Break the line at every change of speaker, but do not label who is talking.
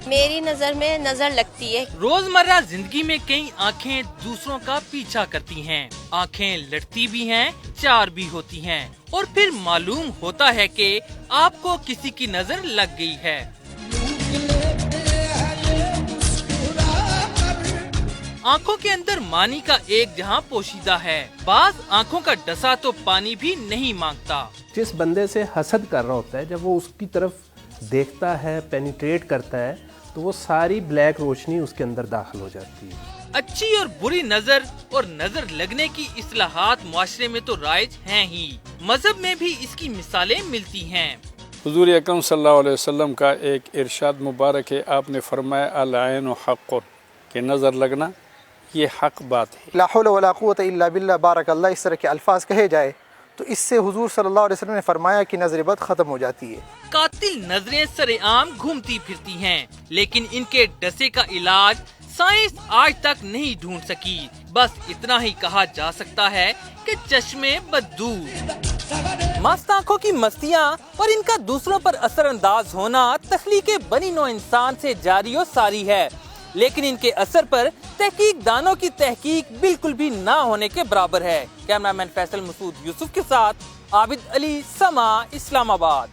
میری نظر میں نظر لگتی ہے۔
روزمرہ زندگی میں کئی آنکھیں دوسروں کا پیچھا کرتی ہیں، آنکھیں لڑتی بھی ہیں، چار بھی ہوتی ہیں، اور پھر معلوم ہوتا ہے کہ آپ کو کسی کی نظر لگ گئی ہے۔ آنکھوں کے اندر معنی کا ایک جہاں پوشیدہ ہے، بعض آنکھوں کا ڈسا تو پانی بھی نہیں مانگتا۔
جس بندے سے حسد کر رہا ہوتا ہے، جب وہ اس کی طرف دیکھتا ہے، پینیٹریٹ کرتا ہے، تو وہ ساری بلیک روشنی اس کے اندر داخل ہو جاتی ہے۔
اچھی اور بری نظر اور نظر لگنے کی اصلاحات معاشرے میں تو رائج ہیں ہی، مذہب میں بھی اس کی مثالیں ملتی ہیں۔
حضور اکرم صلی اللہ علیہ وسلم کا ایک ارشاد مبارک ہے، آپ نے فرمایا العین حق، کہ نظر لگنا یہ حق بات ہے۔
لا حول ولا قوت الا باللہ، بارک اللہ، اس طرح کے الفاظ کہے جائے تو اس سے حضور صلی اللہ علیہ وسلم نے فرمایا کہ نظر بد ختم ہو جاتی ہے۔
قاتل نظریں سر عام گھومتی پھرتی ہیں، لیکن ان کے ڈسے کا علاج سائنس آج تک نہیں ڈھونڈ سکی۔ بس اتنا ہی کہا جا سکتا ہے کہ چشمے بددور۔ مست آنکھوں کی مستیاں اور ان کا دوسروں پر اثر انداز ہونا تخلیق بنی نوع انسان سے جاری و ساری ہے، لیکن ان کے اثر پر تحقیق دانوں کی تحقیق بالکل بھی نہ ہونے کے برابر ہے۔ کیمرہ مین فیصل مسعود یوسف کے ساتھ عابد علی، سما، اسلام آباد۔